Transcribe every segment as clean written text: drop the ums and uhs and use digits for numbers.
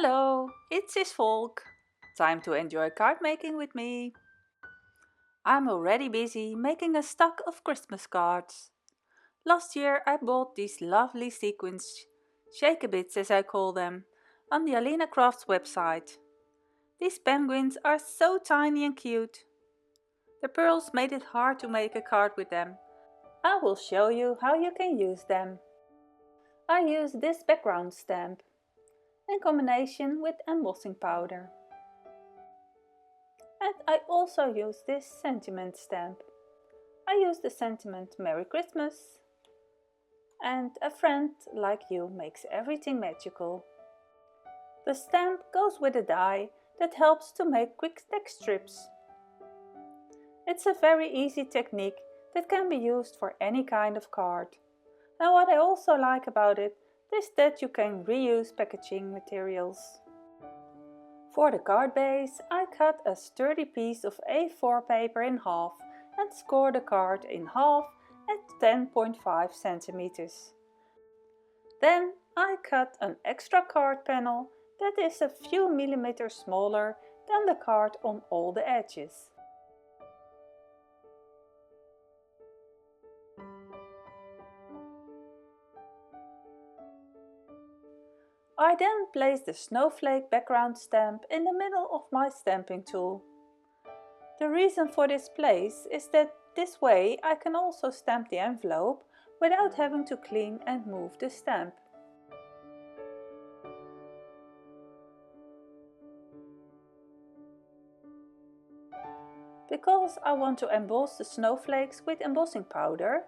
Hello, it's Volk. Time to enjoy card making with me. I'm already busy making a stock of Christmas cards. Last year I bought these lovely sequins, shake-a-bits as I call them, on the AlinaCraft website. These penguins are so tiny and cute. The pearls made it hard to make a card with them. I will show you how you can use them. I use this background stamp in combination with embossing powder. And I also use this sentiment stamp. I use the sentiment Merry Christmas. And a friend like you makes everything magical. The stamp goes with a die that helps to make quick text strips. It's a very easy technique that can be used for any kind of card. And what I also like about it is that you can reuse packaging materials. For the card base, I cut a sturdy piece of A4 paper in half and score the card in half at 10.5 centimeters. Then I cut an extra card panel that is a few millimeters smaller than the card on all the edges. I then place the snowflake background stamp in the middle of my stamping tool. The reason for this place is that this way I can also stamp the envelope without having to clean and move the stamp. Because I want to emboss the snowflakes with embossing powder,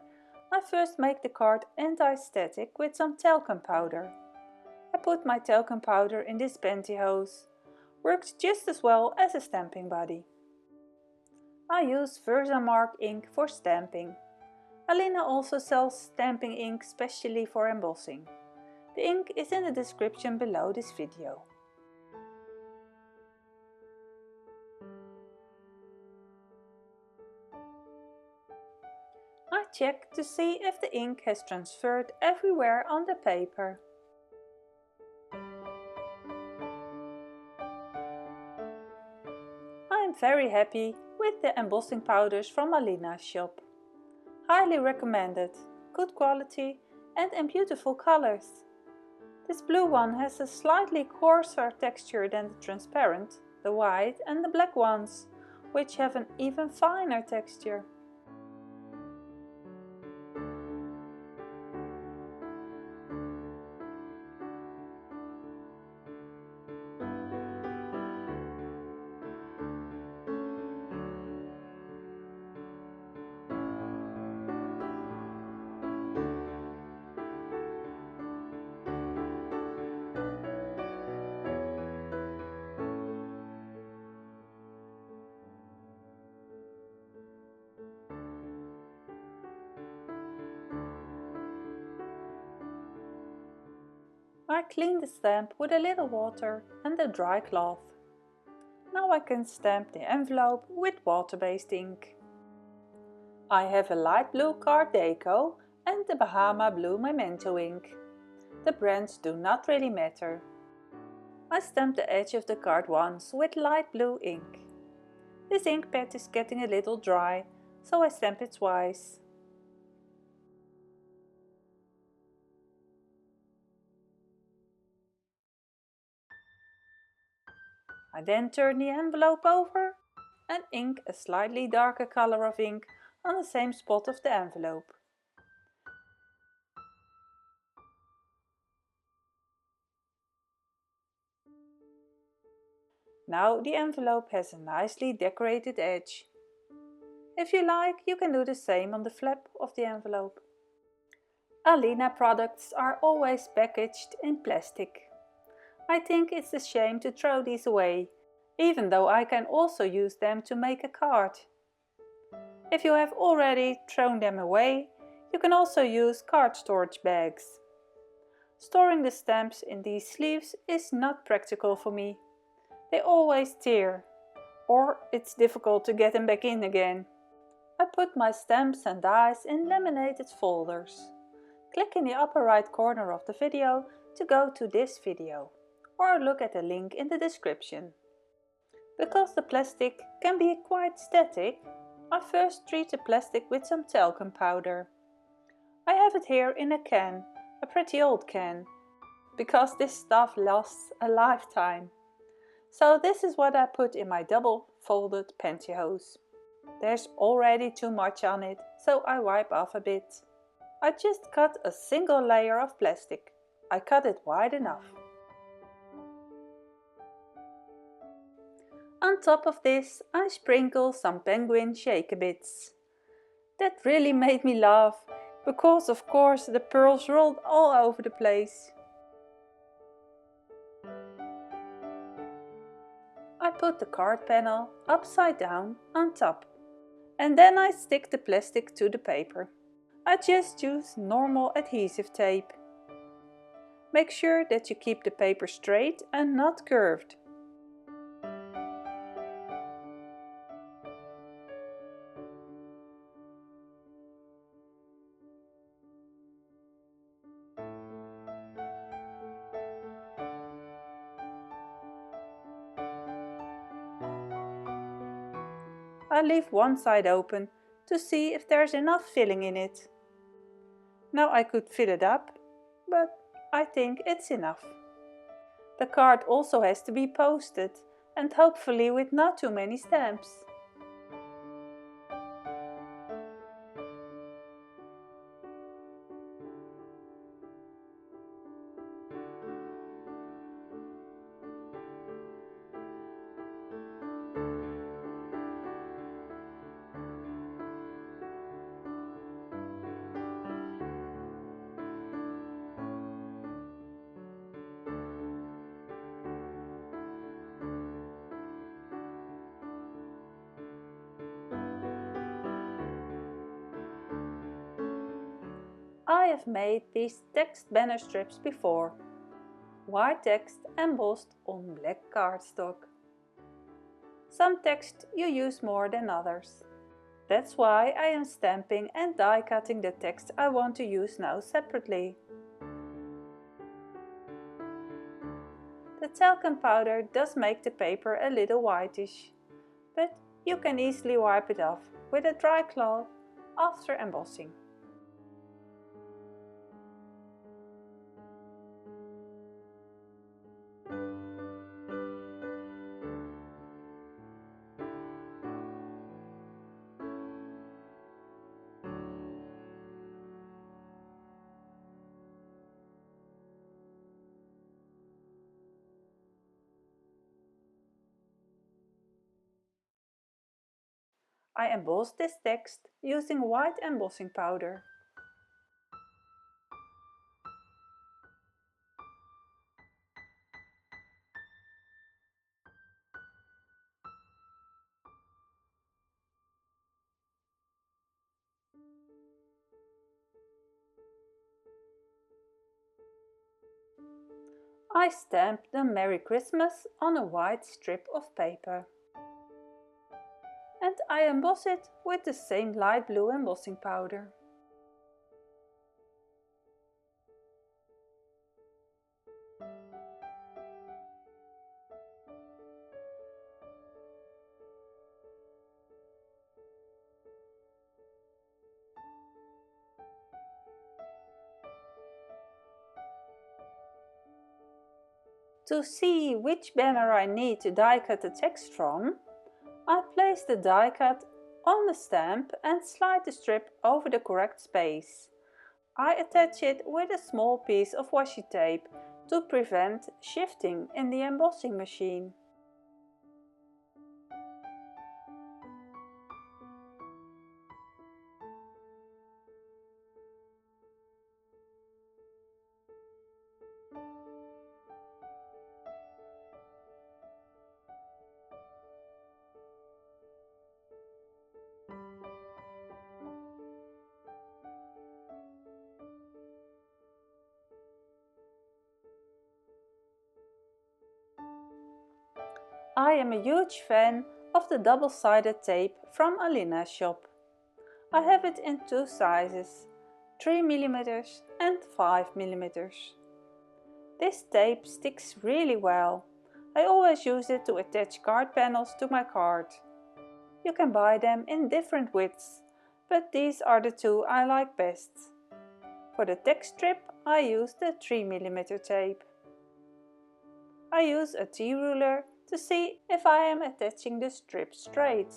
I first make the card anti-static with some talcum powder. I put my talcum powder in this pantyhose. Works just as well as a stamping body. I use Versamark ink for stamping. Alina also sells stamping ink specially for embossing. The ink is in the description below this video. I check to see if the ink has transferred everywhere on the paper. I am very happy with the embossing powders from Alina's shop. Highly recommended, good quality and in beautiful colors. This blue one has a slightly coarser texture than the transparent, the white and the black ones, which have an even finer texture. I clean the stamp with a little water and a dry cloth. Now I can stamp the envelope with water-based ink. I have a light blue card deco and the Bahama blue memento ink. The brands do not really matter. I stamp the edge of the card once with light blue ink. This ink pad is getting a little dry, so I stamp it twice. I then turn the envelope over and ink a slightly darker color of ink on the same spot of the envelope. Now the envelope has a nicely decorated edge. If you like, you can do the same on the flap of the envelope. Alina products are always packaged in plastic. I think it's a shame to throw these away, even though I can also use them to make a card. If you have already thrown them away, you can also use card storage bags. Storing the stamps in these sleeves is not practical for me. They always tear, or it's difficult to get them back in again. I put my stamps and dies in laminated folders. Click in the upper right corner of the video to go to this video, or look at the link in the description. Because the plastic can be quite static, I first treat the plastic with some talcum powder. I have it here in a can, a pretty old can, because this stuff lasts a lifetime. So this is what I put in my double folded pantyhose. There's already too much on it, so I wipe off a bit. I just cut a single layer of plastic. I cut it wide enough. On top of this, I sprinkle some penguin shaker bits. That really made me laugh, because of course the pearls rolled all over the place. I put the card panel upside down on top, and then I stick the plastic to the paper. I just use normal adhesive tape. Make sure that you keep the paper straight and not curved. I leave one side open to see if there's enough filling in it. Now I could fill it up, but I think it's enough. The card also has to be posted, and hopefully with not too many stamps. I have made these text banner strips before. White text embossed on black cardstock. Some text you use more than others. That's why I am stamping and die cutting the text I want to use now separately. The talcum powder does make the paper a little whitish, but you can easily wipe it off with a dry cloth after embossing. I embossed this text using white embossing powder. I stamped the Merry Christmas on a white strip of paper. And I emboss it with the same light blue embossing powder. To see which banner I need to die cut the text from, I place the die cut on the stamp and slide the strip over the correct space. I attach it with a small piece of washi tape to prevent shifting in the embossing machine. I am a huge fan of the double-sided tape from Alina shop. I have it in two sizes, 3 mm and 5 mm. This tape sticks really well. I always use it to attach card panels to my card. You can buy them in different widths, but these are the two I like best. For the text strip I use the 3mm tape. I use a T-ruler to see if I am attaching the strip straight.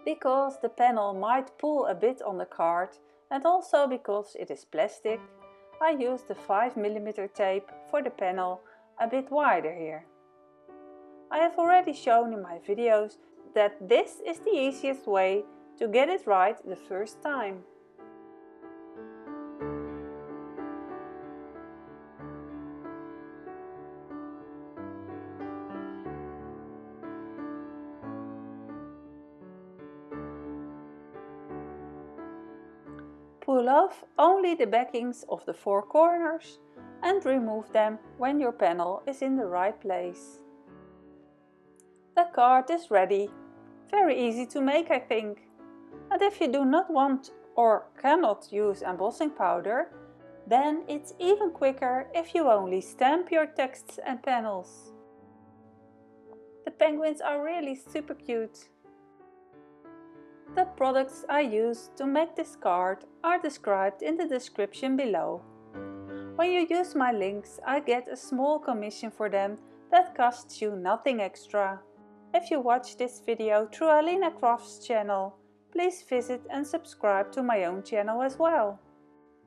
Because the panel might pull a bit on the card and also because it is plastic, I use the 5mm tape for the panel a bit wider here. I have already shown in my videos that this is the easiest way to get it right the first time. Pull off only the backings of the 4 corners and remove them when your panel is in the right place. The card is ready. Very easy to make, I think. And if you do not want or cannot use embossing powder, then it's even quicker if you only stamp your texts and panels. The penguins are really super cute. The products I use to make this card are described in the description below. When you use my links, I get a small commission for them that costs you nothing extra. If you watch this video through AlinaCraft's channel, please visit and subscribe to my own channel as well.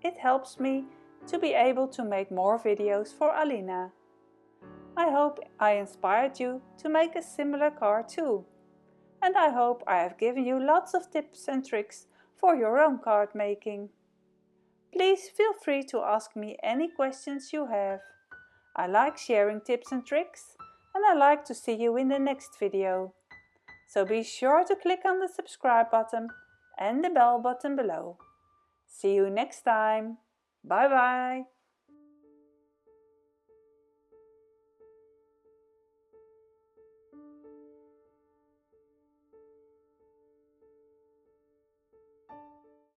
It helps me to be able to make more videos for Alina. I hope I inspired you to make a similar card too. And I hope I have given you lots of tips and tricks for your own card making. Please feel free to ask me any questions you have. I like sharing tips and tricks, and I like to see you in the next video. So be sure to click on the subscribe button and the bell button below. See you next time. Bye bye.